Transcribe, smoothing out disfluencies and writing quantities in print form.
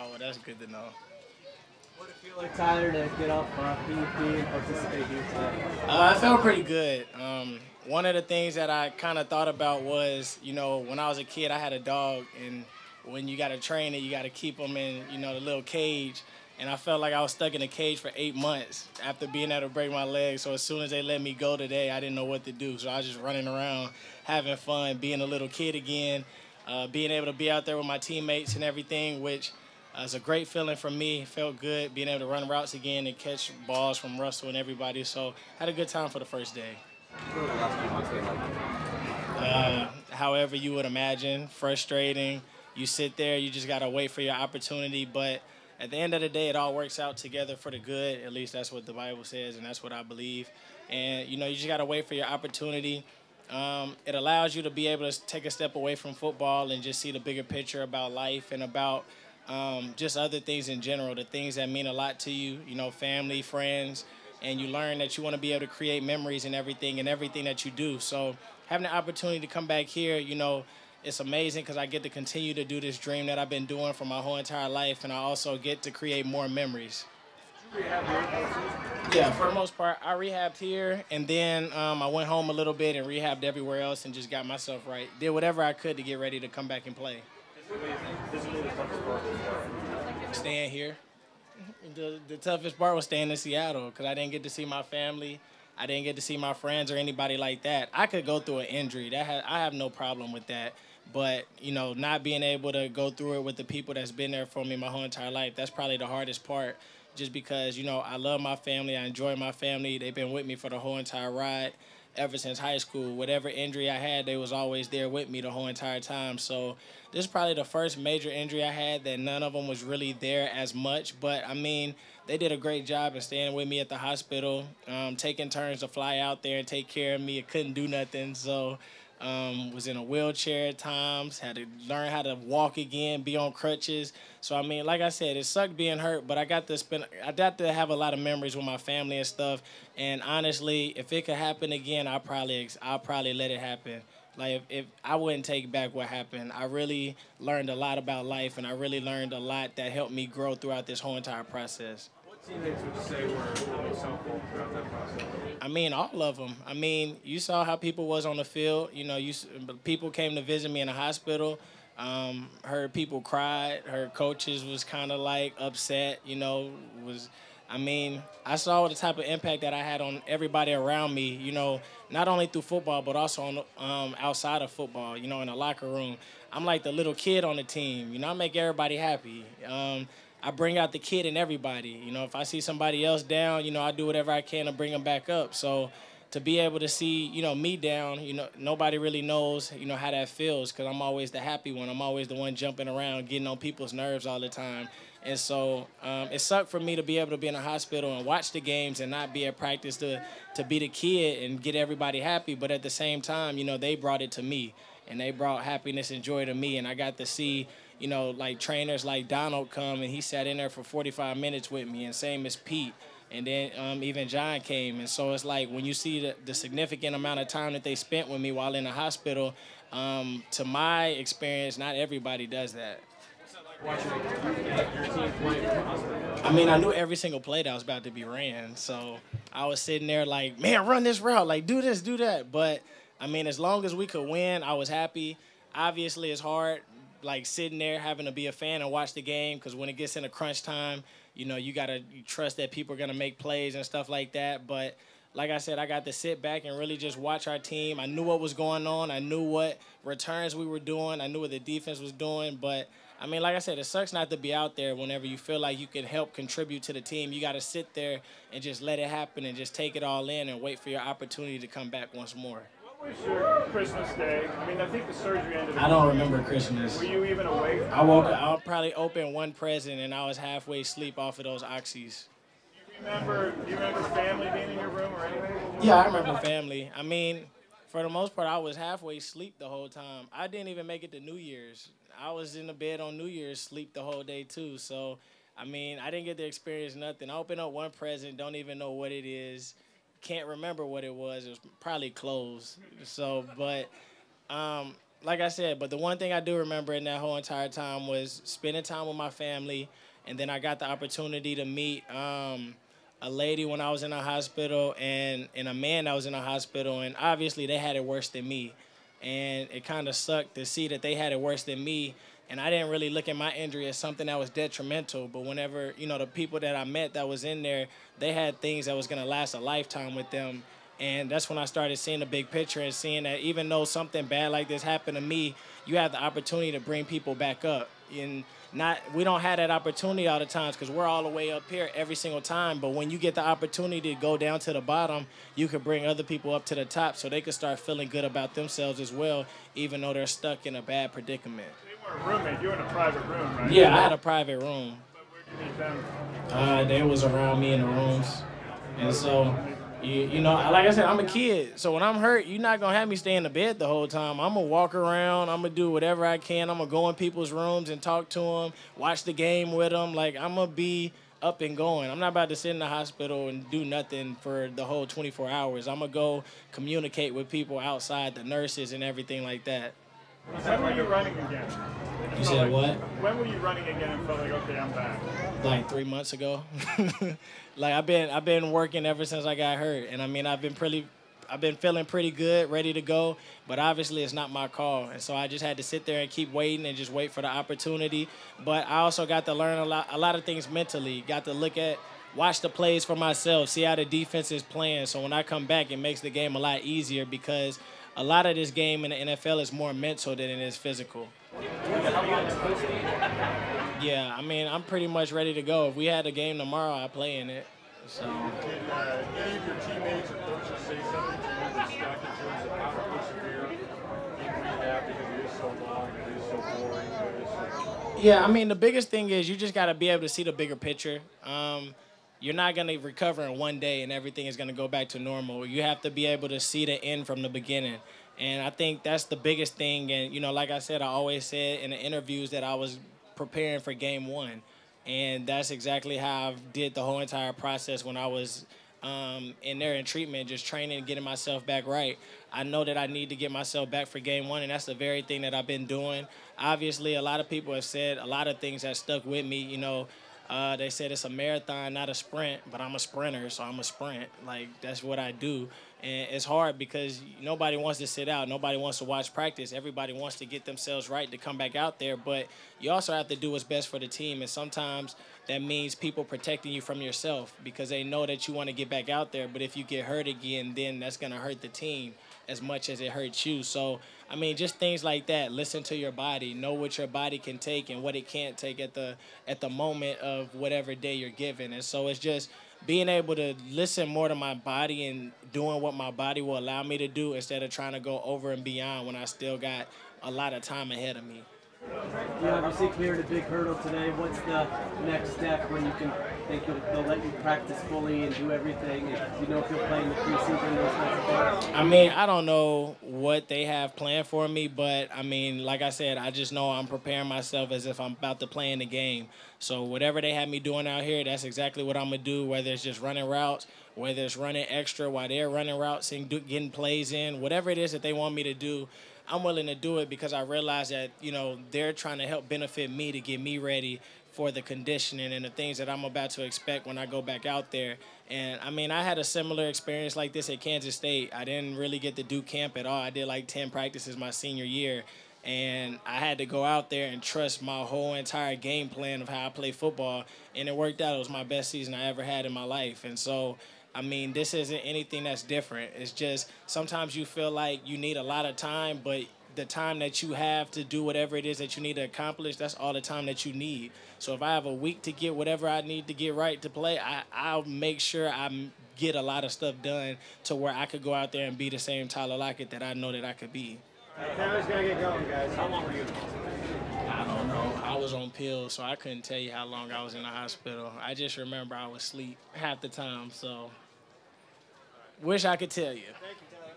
Oh, well, that's good to know. What did it feel like, Tyler, to get off PvP and participate here today? I felt pretty good. One of the things that I kind of thought about was, when I was a kid, I had a dog, and when you got to train it, you got to keep them in, the little cage. And I felt like I was stuck in a cage for 8 months after being able to break my leg. So as soon as they let me go today, I didn't know what to do. So I was just running around, having fun, being a little kid again, being able to be out there with my teammates and everything, which it's a great feeling for me. Felt good being able to run routes again and catch balls from Russell and everybody. So had a good time for the first day. What were the last few months been like? However you would imagine, frustrating. You sit there, you just gotta wait for your opportunity. But at the end of the day, it all works out together for the good. At least that's what the Bible says, and that's what I believe. And you just gotta wait for your opportunity. It allows you to be able to take a step away from football and just see the bigger picture about life and about just other things in general, the things that mean a lot to you, family, friends, and you learn that you want to be able to create memories and everything that you do. So having the opportunity to come back here, it's amazing because I get to continue to do this dream that I've been doing for my whole entire life, and I also get to create more memories. Yeah, for the most part, I rehabbed here, and then I went home a little bit and rehabbed everywhere else and just got myself right. Did whatever I could to get ready to come back and play. Staying here. The toughest part was staying in Seattle because I didn't get to see my family. I didn't get to see my friends or anybody like that. I could go through an injury. I have no problem with that. But, not being able to go through it with the people that's been there for me my whole entire life, that's probably the hardest part. Just because, I love my family. I enjoy my family. They've been with me for the whole entire ride ever since high school. Whatever injury I had, they was always there with me the whole entire time. So this is probably the first major injury I had that none of them was really there as much. But, I mean, they did a great job in staying with me at the hospital, taking turns to fly out there and take care of me. I couldn't do nothing, so was in a wheelchair at times, had to learn how to walk again, be on crutches. So, I mean, like I said, it sucked being hurt, but I got to have a lot of memories with my family and stuff. And honestly, if it could happen again, I'll probably let it happen. Like if I wouldn't take back what happened. I really learned a lot about life, and I really learned a lot that helped me grow throughout this whole entire process. What teammates would you say were most helpful throughout that process? I mean, all of them. I mean, you saw how people was on the field. People came to visit me in the hospital. Heard people cried. Heard coaches was kind of like upset. Was I mean, I saw the type of impact that I had on everybody around me. Not only through football, but also outside of football. In the locker room, I'm like the little kid on the team. I make everybody happy. I bring out the kid in everybody. If I see somebody else down, I do whatever I can to bring them back up. So to be able to see, me down, nobody really knows, how that feels because I'm always the happy one. I'm always the one jumping around, getting on people's nerves all the time. And so it sucked for me to be able to be in a hospital and watch the games and not be at practice to be the kid and get everybody happy. But at the same time, they brought it to me. And they brought happiness and joy to me. And I got to see, like trainers like Donald come, and he sat in there for 45 minutes with me, and same as Pete. And then even John came. And so it's like when you see the significant amount of time that they spent with me while in the hospital, to my experience, not everybody does that. Watching your team play from the hospital. I mean, I knew every single play that was about to be ran. So I was sitting there like, man, run this route. Like, do this, do that. But, I mean, as long as we could win, I was happy. Obviously, it's hard, like, sitting there having to be a fan and watch the game because when it gets into crunch time, you got to trust that people are going to make plays and stuff like that. But like I said, I got to sit back and really just watch our team. I knew what was going on. I knew what returns we were doing. I knew what the defense was doing. But, I mean, like I said, it sucks not to be out there whenever you feel like you can help contribute to the team. You got to sit there and just let it happen and just take it all in and wait for your opportunity to come back once more. What was your Christmas day? I mean, I think the surgery ended. I don't remember Christmas. Were you even awake? I probably opened one present, and I was halfway asleep off of those oxys. Do you remember family being in your room or anything? Yeah, I remember family. I mean, for the most part, I was halfway asleep the whole time. I didn't even make it to New Year's. I was in the bed on New Year's, sleep the whole day too. So, I mean, I didn't get to experience nothing. I opened up one present, don't even know what it is, can't remember what it was. It was probably clothes. So, but like I said, but the one thing I do remember in that whole entire time was spending time with my family, and then I got the opportunity to meet a lady when I was in the hospital, and a man that was in the hospital, and obviously they had it worse than me, and it kind of sucked to see that they had it worse than me. And I didn't really look at my injury as something that was detrimental. But whenever, the people that I met that was in there, they had things that was going to last a lifetime with them. And that's when I started seeing the big picture and seeing that even though something bad like this happened to me, you have the opportunity to bring people back up. And we don't have that opportunity all the times because we're all the way up here every single time. But when you get the opportunity to go down to the bottom, you can bring other people up to the top so they can start feeling good about themselves as well, even though they're stuck in a bad predicament. They weren't roommates. You were in a private room, right? Yeah, I had a private room. But where'd you meet them? They was around me in the rooms. And so, like I said, I'm a kid. So when I'm hurt, you're not going to have me stay in the bed the whole time. I'm going to walk around. I'm going to do whatever I can. I'm going to go in people's rooms and talk to them, watch the game with them. Like, I'm going to be up and going. I'm not about to sit in the hospital and do nothing for the whole 24 hours. I'm going to go communicate with people outside, the nurses and everything like that. When were you running again? You said what? When were you running again and felt like, okay, I'm back? Like 3 months ago. Like I've been working ever since I got hurt, and I mean I've been feeling pretty good, ready to go. But obviously it's not my call, and so I just had to sit there and keep waiting and just wait for the opportunity. But I also got to learn a lot of things mentally. Got to watch the plays for myself, see how the defense is playing. So when I come back, it makes the game a lot easier because a lot of this game in the NFL is more mental than it is physical. Yeah, I mean, I'm pretty much ready to go. If we had a game tomorrow, I'd play in it. So. Did any of your teammates or coaches say something to you that stuck in terms of how to persevere in rehab because it is so long, it is so boring, it is so... Yeah, I mean, the biggest thing is you just got to be able to see the bigger picture. You're not going to recover in one day and everything is going to go back to normal. You have to be able to see the end from the beginning. And I think that's the biggest thing. And, like I said, I always said in the interviews that I was preparing for game one. And that's exactly how I did the whole entire process when I was in there in treatment, just training and getting myself back right. I know that I need to get myself back for game one, and that's the very thing that I've been doing. Obviously, a lot of people have said a lot of things that stuck with me, They said it's a marathon, not a sprint, but I'm a sprinter, so I'm a sprint. Like, that's what I do. And it's hard because nobody wants to sit out. Nobody wants to watch practice. Everybody wants to get themselves right to come back out there. But you also have to do what's best for the team. And sometimes that means people protecting you from yourself because they know that you want to get back out there. But if you get hurt again, then that's going to hurt the team as much as it hurts you. So, I mean, just things like that. Listen to your body. Know what your body can take and what it can't take at the moment of whatever day you're given. And so it's just being able to listen more to my body and doing what my body will allow me to do instead of trying to go over and beyond when I still got a lot of time ahead of me. You obviously cleared a big hurdle today. What's the next step when you can think they'll let you practice fully and do everything? And if you'll play in the preseason, those kinds of things? I mean, I don't know what they have planned for me, but I mean, like I said, I just know I'm preparing myself as if I'm about to play in the game. So whatever they have me doing out here, that's exactly what I'm going to do, whether it's just running routes, whether it's running extra while they're running routes and getting plays in, whatever it is that they want me to do, I'm willing to do it because I realize that, they're trying to help benefit me to get me ready for the conditioning and the things that I'm about to expect when I go back out there. And, I mean, I had a similar experience like this at Kansas State. I didn't really get to do camp at all. I did like 10 practices my senior year. And I had to go out there and trust my whole entire game plan of how I play football. And it worked out. It was my best season I ever had in my life. And so, I mean, this isn't anything that's different. It's just sometimes you feel like you need a lot of time, but the time that you have to do whatever it is that you need to accomplish, that's all the time that you need. So if I have a week to get whatever I need to get right to play, I'll make sure I get a lot of stuff done to where I could go out there and be the same Tyler Lockett that I know that I could be. Tyler's going to get going, guys. How long were you? I don't know. I was on pills, so I couldn't tell you how long I was in the hospital. I just remember I was asleep half the time, so wish I could tell you. Thank you, Tyler.